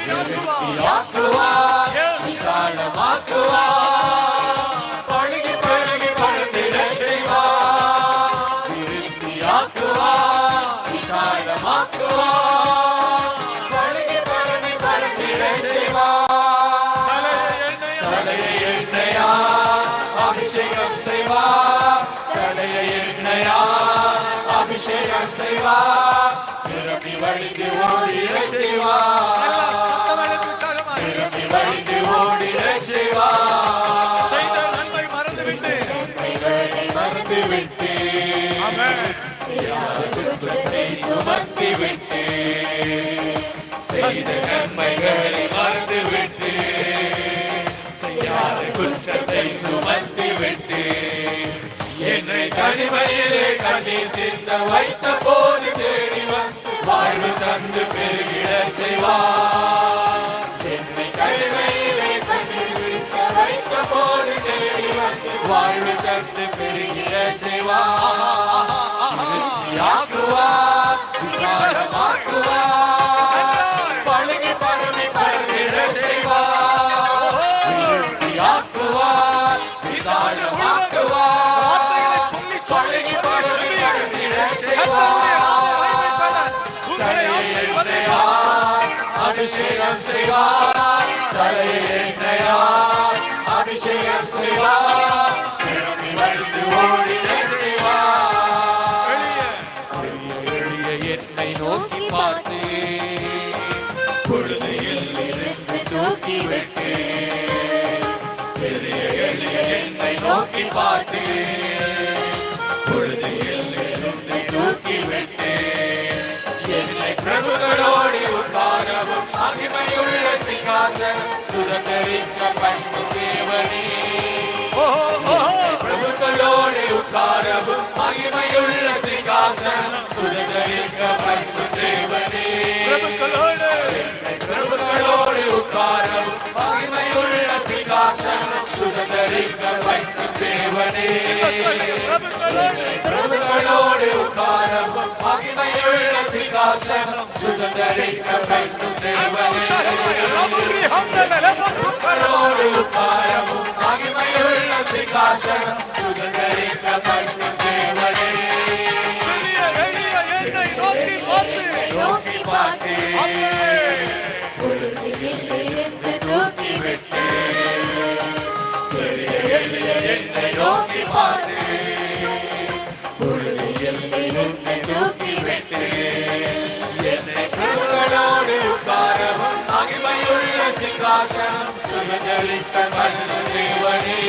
விருத்தியாக்குவார், விசாலமாக்குவார், பழுகி பழுகி பழுந்திட செய்வார். விருத்தியாக்குவார், விசாலமாக்குவார், பழுகி பழுகி பழுந்திட செய்வார். தலையை எண்ணெயா அபிஷேகம் செய்வார், தலையை எண்ணெயா அபிஷேகம் செய்வார், நிரம்பி வழிந்து ஓடிட செய்வார், நிரம்பி வழிந்து ஓடிட செய்வார். செய்த நன்மை மறந்துவிட்டு, நன்மைகளை மறந்துவிட்டு, குற்றத்தை சுமந்துவிட்டு, செய்த நன்மைகளை மறந்துவிட்டு, செய்யாத குற்றத்தை சுமந்துவிட்டு, என்னை தனிமையிலே கண்ணீர் சிந்த வைத்த போது தேடி வந்து வாழ்வு தந்து பெருகிட செய்வார். என்னை தனிமையிலே கண்ணீர் சிந்த வைத்த போது தேடி வந்து வாழ்வு தந்து பெருகிட செய்வார். விருத்தியாக்குவார், விசாலமாக்குவார், பழுகி பழுகி பழுகிட செய்வார். விருத்தியாக்குவார், விசாலமாக்குவார், பழுகி பழுகி பழுகிட செய்வார். அபிஷேகம் செய்வார், தலையை எண்ணெயால் அபிஷேகம் செய்வார், நிரம்பி வழிந்து ஓடிட செய்வார். எளிய என்னை நோக்கி பார்த்து பொழுதில் இருந்து தூக்கி விட்டு, சிறிய எளிய என்னை நோக்கி பார்த்து பொழுதில் இருந்து தூக்கி விட்டு, என்னை பிரபுகளோடு உட்காரவும் மகிமையுள்ள சிங்காசனம் சுதந்தரிக்க பண்ணு தேவனே. பிரபுகளோடு உட்காரவும் மகிமையுள்ள சிங்காசனம் சுதந்தரிக்க பண்ணு தேவனே. பிரபுகளோடு உட்காரவும் மகிமையுள்ள சிங்காசனம் சுதந்தரிக்க பண்ணு தேவனே. பிரபுகளோடு உட்காரவும் மகிமையுள்ள சிங்காசனம் சுதந்தரிக்க பண்ணு தேவனே. பிரபுகளோடு உட்காரவும் மகிமையுள்ள சிங்காசனம் சுதந்தரிக்க பண்ணு தேவனே. நோக்கி பார்த்து பொழுதிலிருந்து தூக்கி விட்டு, சிறிய எளிய என்னை நோக்கி பார்த்து பொழுதிலிருந்து தூக்கி விட்டு, என்னை பிரபுகளோடு உட்காரவும் மகிமையுள்ள சிங்காசனம் சுதந்தரிக்க பண்ணு தேவனே.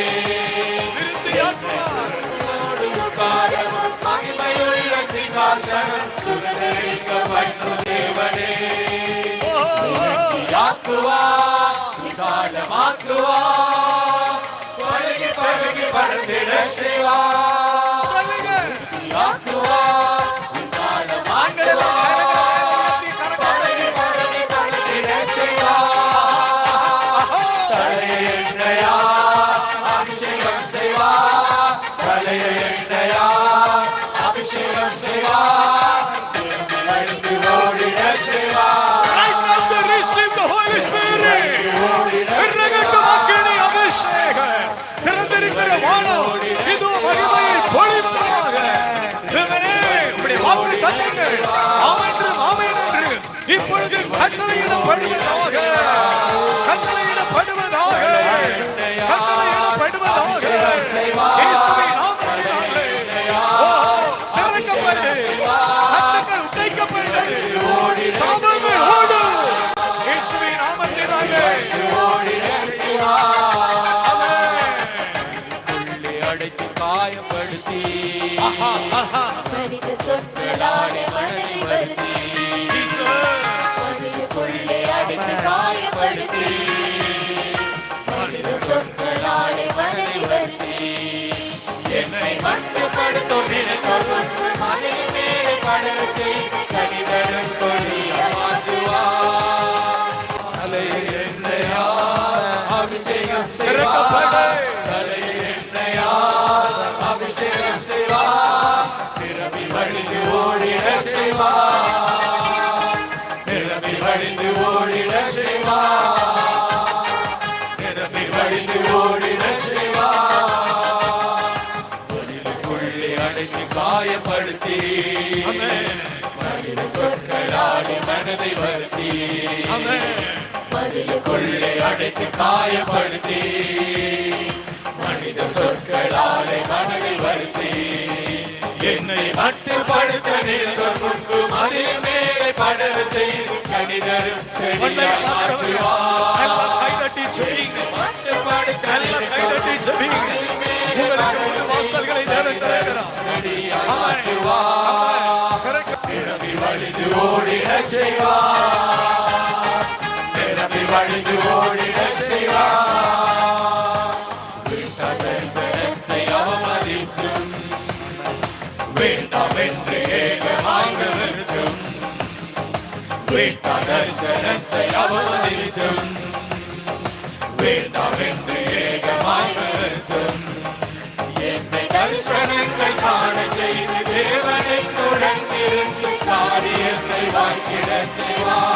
உட்காரவும் மகிமையுள்ள சிங்காசனம் சுதந்தரிக்க பண்ணு தேவனே. விருத்தியாக்குவார், விசாலமாக்குவார், பழுகி பழுகி பழுந்திட செய்வார். விருத்தியாக்குவார், விசாலமாக்குவார், பழுகி பழுகி பழுந்திட செய்வார். தலையை எண்ணெயா அபிஷேகம் செய்வார், தலையை எண்ணெயா அபிஷேகம் செய்வார், வழிந்து ஓடிட செய்வார். Receive the Holy Spirit. இரகட்டமாக்கினி அபிஷேகம் திறந்திருக்கிற வானம் இதோ மகிமையை பொழிவதாக. தேவனே உம்முடைய வாக்கு தந்தீர்கள். ஆமென் ஆமென் என்று இப்பொழுது கட்டளையிடப்படுவதாக, கட்டளையிடப்படுவதாக, கட்டளையிடப்படுவதாக. இயேசுவின் நாமத்தினாலே திறக்கப்பட்டு கட்டுகள் உடைக்கப்பட்டு சாபங்கள் ஓடும். இயேசுவின் நாமத்தினாலே உள்ளே அடைத்து காயப்படுத்தி, மனித சொற்களாலே மனதை வருத்தி, மனிதக்குள்ளே அடைத்து காயப்படுத்தி, மனித சொற்களாலே மனதை வருத்தி, என்னை மட்டுப்படுத்தும் நினைத்த முன்பு மனதை மேலே படர செய்த கனிதரும் கொடிய மாற்றுவார். தலையை எண்ணெயா அபிஷேகம் செய்வார், தலையை எண்ணெயா அபிஷேகம் செய்வார், நிரம்பி வழிந்து ஓடிட செய்வார், நிரம்பி வழிந்து ஓடிடச் செய்வார். நிரம்பி வழிந்து ஓடிடச் செய்வார். மதிலுக்குள்ளே அடைத்து காயப்படுத்தி மனித சொற்களாலே மனதை வருத்தி மதிலுக்குள்ளே அடைத்து காயப்படுத்தி மனித சொற்களாலே மனதை வருத்தி என்னை மட்டுப்படுத்த நீங்கள் முன்பு மதில் மேலே படர செய்து கணிதரும் செடியாய் மாற்றுவார். கைதட்டி ஜெபிங்க. மட்டுப்படுத்த நல்ல கைதட்டி ஜெபிங்க. உங்களுக்கு முழு வாசல்களை தேவன் திறக்கிறார். நிரம்பி வழிந்து ஓடிடச் செய்வார். நிரம்பி வழிந்து ஓடிடச் செய்வார். விட்ட தரிசனத்தை அவமதித்தும் வேண்டாம் என்று ஏகமாக நிறுத்தும். விட்ட தரிசனத்தை அவமதித்தும் வேண்டாம் என்று ஏகமாக நிறுத்தும். என்னை தரிசனங்கள் காண செய்து தேவனை தொடர்ந்திருந்து காரியத்தை வாய்க்கிடச் செய்வார்.